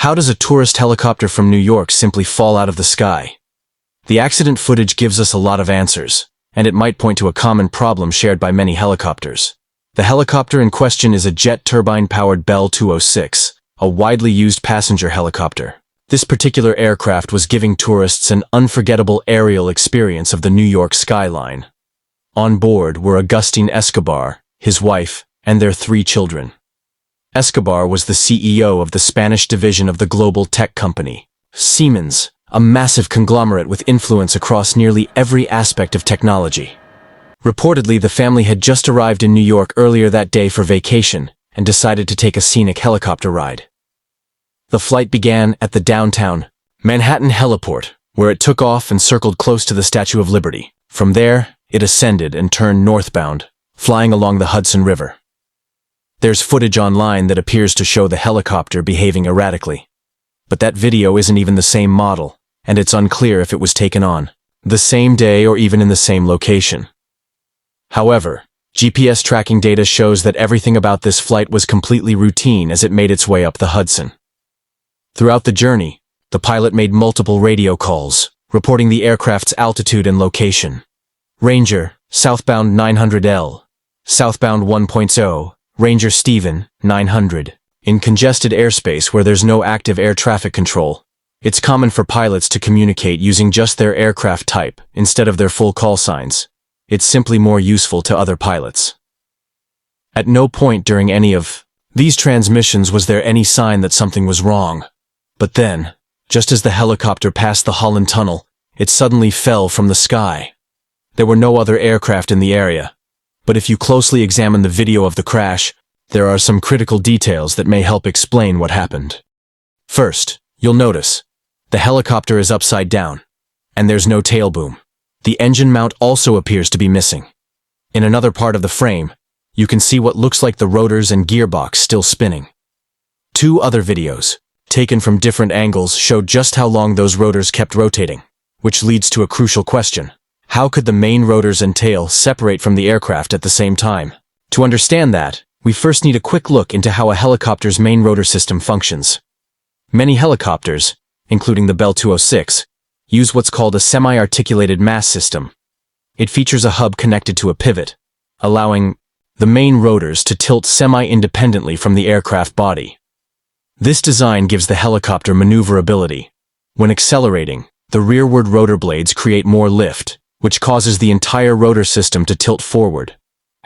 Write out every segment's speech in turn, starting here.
How does a tourist helicopter from New York simply fall out of the sky? The accident footage gives us a lot of answers, and it might point to a common problem shared by many helicopters. The helicopter in question is a jet turbine-powered Bell 206, a widely used passenger helicopter. This particular aircraft was giving tourists an unforgettable aerial experience of the New York skyline. On board were Agustin Escobar, his wife, and their 3 children. Escobar was the CEO of the Spanish division of the global tech company, Siemens, a massive conglomerate with influence across nearly every aspect of technology. Reportedly, the family had just arrived in New York earlier that day for vacation and decided to take a scenic helicopter ride. The flight began at the downtown Manhattan heliport, where it took off and circled close to the Statue of Liberty. From there, it ascended and turned northbound, flying along the Hudson River. There's footage online that appears to show the helicopter behaving erratically. But that video isn't even the same model, and it's unclear if it was taken on the same day or even in the same location. However, GPS tracking data shows that everything about this flight was completely routine as it made its way up the Hudson. Throughout the journey, the pilot made multiple radio calls, reporting the aircraft's altitude and location. Ranger, southbound 900L, southbound 1.0, Ranger Stephen, 900. In congested airspace where there's no active air traffic control, it's common for pilots to communicate using just their aircraft type instead of their full call signs. It's simply more useful to other pilots. At no point during any of these transmissions was there any sign that something was wrong. But then, just as the helicopter passed the Holland Tunnel, it suddenly fell from the sky. There were no other aircraft in the area, but if you closely examine the video of the crash, there are some critical details that may help explain what happened. First, you'll notice, the helicopter is upside down, and there's no tail boom. The engine mount also appears to be missing. In another part of the frame, you can see what looks like the rotors and gearbox still spinning. 2 other videos, taken from different angles, showed just how long those rotors kept rotating, which leads to a crucial question. How could the main rotors and tail separate from the aircraft at the same time? To understand that, we first need a quick look into how a helicopter's main rotor system functions. Many helicopters, including the Bell 206, use what's called a semi-articulated mast system. It features a hub connected to a pivot, allowing the main rotors to tilt semi-independently from the aircraft body. This design gives the helicopter maneuverability. When accelerating, the rearward rotor blades create more lift, which causes the entire rotor system to tilt forward.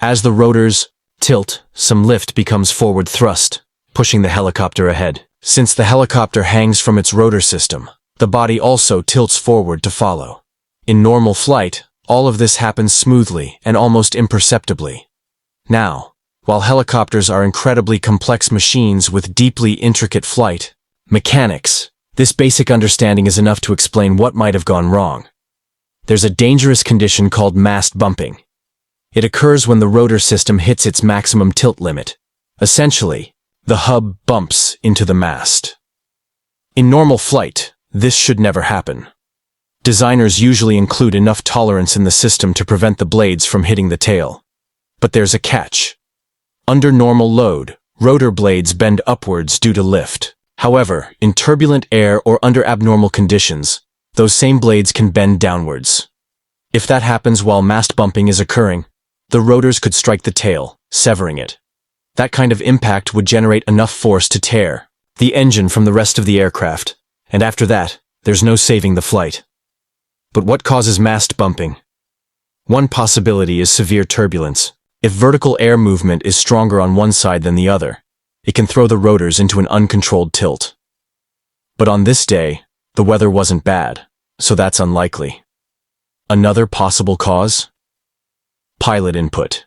As the rotors tilt, some lift becomes forward thrust, pushing the helicopter ahead. Since the helicopter hangs from its rotor system, the body also tilts forward to follow. In normal flight, all of this happens smoothly and almost imperceptibly. Now, while helicopters are incredibly complex machines with deeply intricate flight mechanics, this basic understanding is enough to explain what might have gone wrong. There's a dangerous condition called mast bumping. It occurs when the rotor system hits its maximum tilt limit. Essentially, the hub bumps into the mast. In normal flight, this should never happen. Designers usually include enough tolerance in the system to prevent the blades from hitting the tail. But there's a catch. Under normal load, rotor blades bend upwards due to lift. However, in turbulent air or under abnormal conditions, those same blades can bend downwards. If that happens while mast bumping is occurring, the rotors could strike the tail, severing it. That kind of impact would generate enough force to tear the engine from the rest of the aircraft, and after that, there's no saving the flight. But what causes mast bumping? One possibility is severe turbulence. If vertical air movement is stronger on one side than the other, it can throw the rotors into an uncontrolled tilt. But on this day, the weather wasn't bad, so that's unlikely. Another possible cause? Pilot input.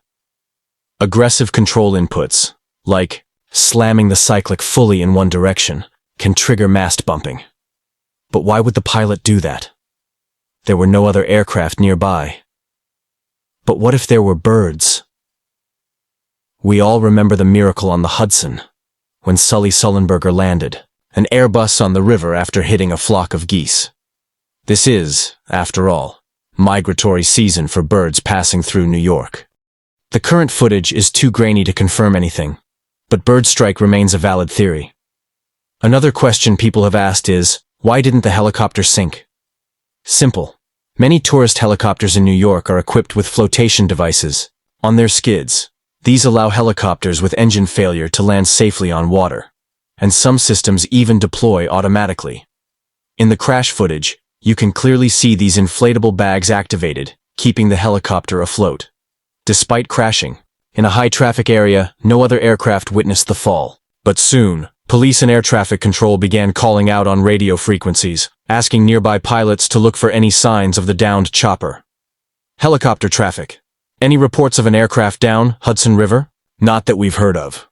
Aggressive control inputs, like slamming the cyclic fully in one direction, can trigger mast bumping. But why would the pilot do that? There were no other aircraft nearby. But what if there were birds? We all remember the miracle on the Hudson, when Sully Sullenberger landed, an Airbus on the river after hitting a flock of geese. This is, after all, migratory season for birds passing through New York. The current footage is too grainy to confirm anything, but bird strike remains a valid theory. Another question people have asked is, why didn't the helicopter sink? Simple. Many tourist helicopters in New York are equipped with flotation devices on their skids. These allow helicopters with engine failure to land safely on water, and some systems even deploy automatically. In the crash footage, you can clearly see these inflatable bags activated, keeping the helicopter afloat. Despite crashing, in a high-traffic area, no other aircraft witnessed the fall. But soon, police and air traffic control began calling out on radio frequencies, asking nearby pilots to look for any signs of the downed chopper. Helicopter traffic. Any reports of an aircraft down Hudson River? Not that we've heard of.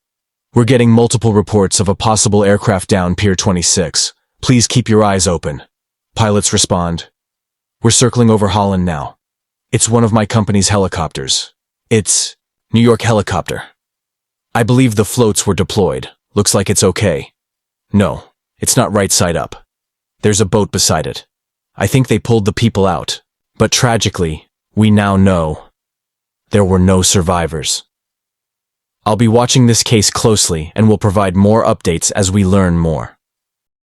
We're getting multiple reports of a possible aircraft down Pier 26. Please keep your eyes open. Pilots respond. We're circling over Holland now. It's one of my company's helicopters. It's New York helicopter. I believe the floats were deployed. Looks like it's okay. No, it's not right side up. There's a boat beside it. I think they pulled the people out. But tragically, we now know there were no survivors. I'll be watching this case closely and will provide more updates as we learn more.